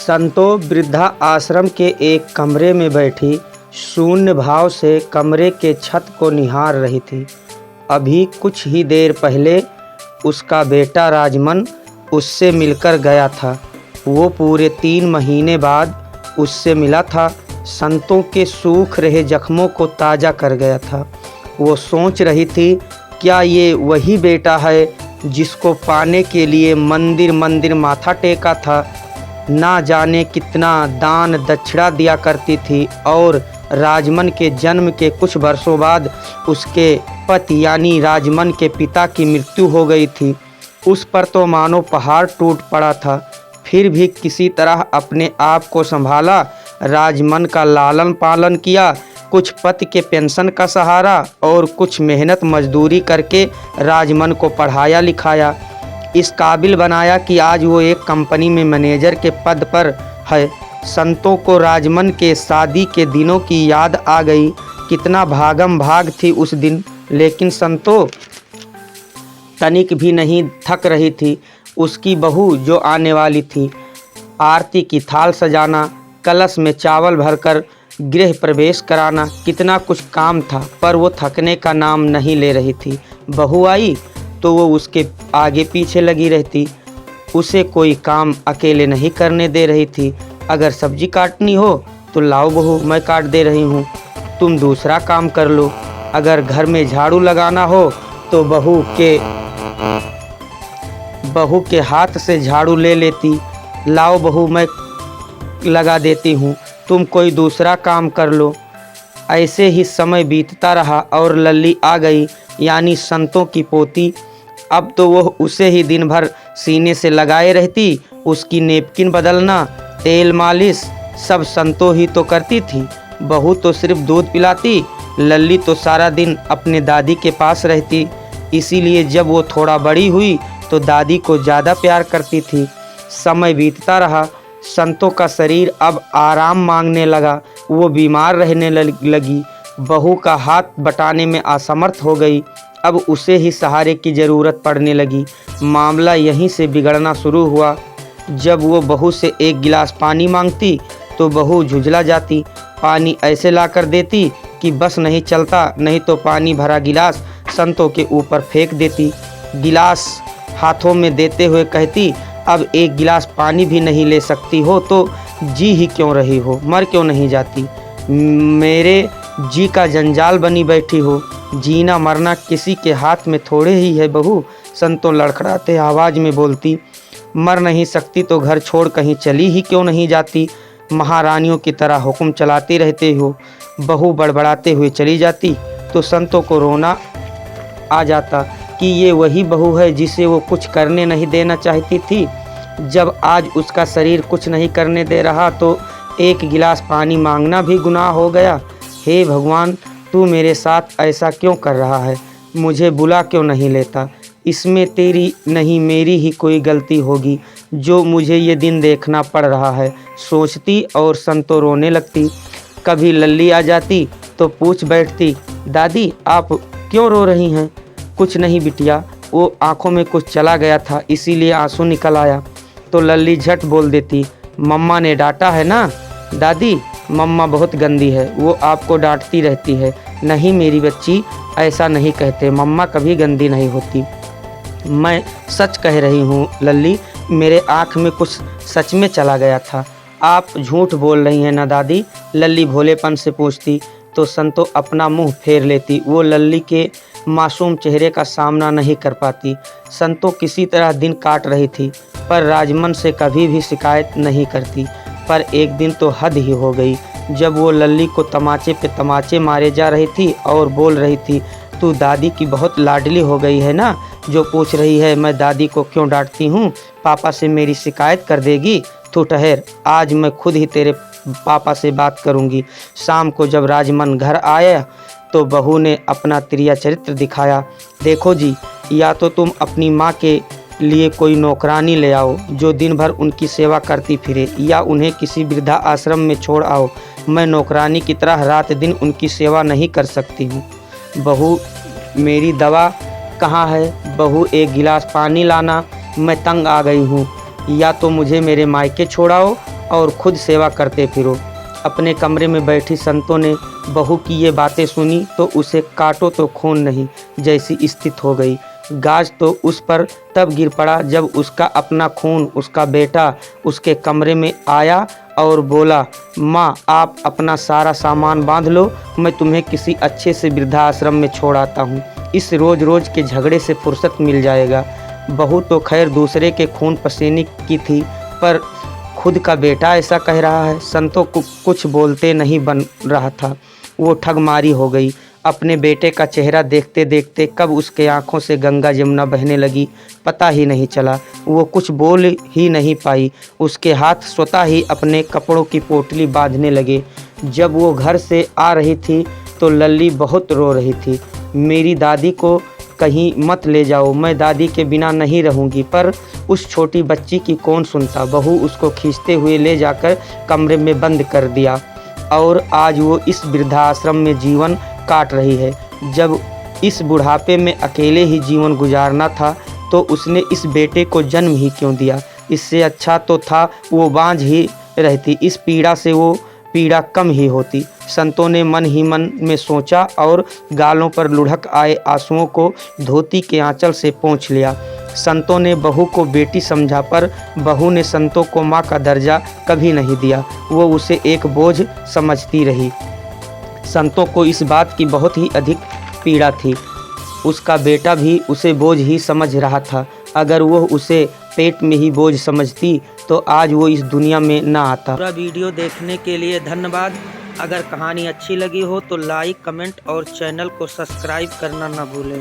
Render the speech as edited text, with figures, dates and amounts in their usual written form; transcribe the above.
संतो वृद्धा आश्रम के एक कमरे में बैठी शून्य भाव से कमरे के छत को निहार रही थी। अभी कुछ ही देर पहले उसका बेटा राजमन उससे मिलकर गया था। वो पूरे 3 महीने बाद उससे मिला था। संतों के सूख रहे जख्मों को ताज़ा कर गया था। वो सोच रही थी, क्या ये वही बेटा है जिसको पाने के लिए मंदिर मंदिर माथा टेका था। ना जाने कितना दान दक्षिणा दिया करती थी और राजमन के जन्म के कुछ वर्षों बाद उसके पति यानी राजमन के पिता की मृत्यु हो गई थी। उस पर तो मानो पहाड़ टूट पड़ा था। फिर भी किसी तरह अपने आप को संभाला। राजमन का लालन पालन किया, कुछ पति के पेंशन का सहारा और कुछ मेहनत मजदूरी करके राजमन को पढ़ाया लिखाया, इस काबिल बनाया कि आज वो एक कंपनी में मैनेजर के पद पर है। संतों को राजमन के शादी के दिनों की याद आ गई। कितना भागम भाग थी उस दिन, लेकिन संतों तनिक भी नहीं थक रही थी। उसकी बहू जो आने वाली थी, आरती की थाल सजाना, कलश में चावल भरकर गृह प्रवेश कराना, कितना कुछ काम था, पर वो थकने का नाम नहीं ले रही थी। बहू आई तो वो उसके आगे पीछे लगी रहती। उसे कोई काम अकेले नहीं करने दे रही थी। अगर सब्जी काटनी हो तो लाओ बहू, मैं काट दे रही हूँ, तुम दूसरा काम कर लो। अगर घर में झाड़ू लगाना हो तो बहू के हाथ से झाड़ू ले लेती। लाओ बहू, मैं लगा देती हूँ, तुम कोई दूसरा काम कर लो। ऐसे ही समय बीतता रहा और लल्ली आ गई, यानी संतों की पोती। अब तो वो उसे ही दिन भर सीने से लगाए रहती। उसकी नेपकिन बदलना, तेल मालिश सब संतों ही तो करती थी। बहू तो सिर्फ दूध पिलाती। लल्ली तो सारा दिन अपने दादी के पास रहती। इसीलिए जब वो थोड़ा बड़ी हुई तो दादी को ज़्यादा प्यार करती थी। समय बीतता रहा। संतों का शरीर अब आराम मांगने लगा। वो बीमार रहने लगी। बहू का हाथ बटाने में असमर्थ हो गई। अब उसे ही सहारे की ज़रूरत पड़ने लगी। मामला यहीं से बिगड़ना शुरू हुआ। जब वो बहू से एक गिलास पानी मांगती तो बहू झुंझला जाती। पानी ऐसे ला कर देती कि बस नहीं चलता, नहीं तो पानी भरा गिलास संतों के ऊपर फेंक देती। गिलास हाथों में देते हुए कहती, अब एक गिलास पानी भी नहीं ले सकती हो तो जी ही क्यों रही हो, मर क्यों नहीं जाती। मेरे जी का जंजाल बनी बैठी हो। जीना मरना किसी के हाथ में थोड़े ही है बहू, संतों लड़खड़ाते आवाज़ में बोलती। मर नहीं सकती तो घर छोड़ कहीं चली ही क्यों नहीं जाती। महारानियों की तरह हुक्म चलाते रहते हो। बहू बड़बड़ाते हुए चली जाती तो संतों को रोना आ जाता कि ये वही बहू है जिसे वो कुछ करने नहीं देना चाहती थी। जब आज उसका शरीर कुछ नहीं करने दे रहा तो एक गिलास पानी मांगना भी गुनाह हो गया। हे भगवान, तू मेरे साथ ऐसा क्यों कर रहा है, मुझे बुला क्यों नहीं लेता। इसमें तेरी नहीं मेरी ही कोई गलती होगी जो मुझे ये दिन देखना पड़ रहा है, सोचती और संतों रोने लगती। कभी लल्ली आ जाती तो पूछ बैठती, दादी आप क्यों रो रही हैं। कुछ नहीं बिटिया, वो आंखों में कुछ चला गया था इसीलिए आंसू निकल आया। तो लल्ली झट बोल देती, मम्मा ने डांटा है ना। दादी, मम्मा बहुत गंदी है, वो आपको डांटती रहती है। नहीं मेरी बच्ची, ऐसा नहीं कहते, मम्मा कभी गंदी नहीं होती। मैं सच कह रही हूँ लल्ली, मेरे आँख में कुछ सच में चला गया था। आप झूठ बोल रही हैं ना दादी, लल्ली भोलेपन से पूछती। तो संतों अपना मुंह फेर लेती। वो लल्ली के मासूम चेहरे का सामना नहीं कर पाती। संतों किसी तरह दिन काट रही थी, पर राजमन से कभी भी शिकायत नहीं करती। पर एक दिन तो हद ही हो गई जब वो लल्ली को तमाचे पे तमाचे मारे जा रही थी और बोल रही थी, तू दादी की बहुत लाडली हो गई है ना, जो पूछ रही है मैं दादी को क्यों डांटती हूँ, पापा से मेरी शिकायत कर देगी। तू ठहर, आज मैं खुद ही तेरे पापा से बात करूँगी। शाम को जब राजमन घर आया तो बहू ने अपना तिरिया चरित्र दिखाया। देखो जी, या तो तुम अपनी माँ के लिए कोई नौकरानी ले आओ जो दिन भर उनकी सेवा करती फिरे, या उन्हें किसी वृद्धा आश्रम में छोड़ आओ। मैं नौकरानी की तरह रात दिन उनकी सेवा नहीं कर सकती हूँ। बहू, मेरी दवा कहाँ है। बहू, एक गिलास पानी लाना, मैं तंग आ गई हूँ। या तो मुझे मेरे मायके छोड़ाओ और खुद सेवा करते फिरो। अपने कमरे में बैठी संतों ने बहू की ये बातें सुनी तो उसे काटो तो खून नहीं जैसी स्थिति हो गई। गाज तो उस पर तब गिर पड़ा जब उसका अपना खून, उसका बेटा उसके कमरे में आया और बोला, माँ आप अपना सारा सामान बांध लो, मैं तुम्हें किसी अच्छे से वृद्धाश्रम में छोड़ आता हूँ। इस रोज़ रोज़ के झगड़े से फुर्सत मिल जाएगा। बहू तो खैर दूसरे के खून पसीने की थी, पर खुद का बेटा ऐसा कह रहा है। संतों को कुछ बोलते नहीं बन रहा था। वो ठगमारी हो गई। अपने बेटे का चेहरा देखते देखते कब उसके आंखों से गंगा जमुना बहने लगी पता ही नहीं चला। वो कुछ बोल ही नहीं पाई। उसके हाथ स्वतः ही अपने कपड़ों की पोटली बांधने लगे। जब वो घर से आ रही थी तो लल्ली बहुत रो रही थी। मेरी दादी को कहीं मत ले जाओ, मैं दादी के बिना नहीं रहूँगी। पर उस छोटी बच्ची की कौन सुनता। बहू उसको खींचते हुए ले जाकर कमरे में बंद कर दिया और आज वो इस वृद्धाश्रम में जीवन काट रही है। जब इस बुढ़ापे में अकेले ही जीवन गुजारना था तो उसने इस बेटे को जन्म ही क्यों दिया। इससे अच्छा तो था वो बांझ ही रहती, इस पीड़ा से वो पीड़ा कम ही होती। संतों ने मन ही मन में सोचा और गालों पर लुढ़क आए आंसुओं को धोती के आंचल से पोंछ लिया। संतों ने बहू को बेटी समझा, पर बहू ने संतों को माँ का दर्जा कभी नहीं दिया। वो उसे एक बोझ समझती रही। संतों को इस बात की बहुत ही अधिक पीड़ा थी। उसका बेटा भी उसे बोझ ही समझ रहा था। अगर वो उसे पेट में ही बोझ समझती तो आज वो इस दुनिया में ना आता। पूरा वीडियो देखने के लिए धन्यवाद। अगर कहानी अच्छी लगी हो तो लाइक, कमेंट और चैनल को सब्सक्राइब करना ना भूलें।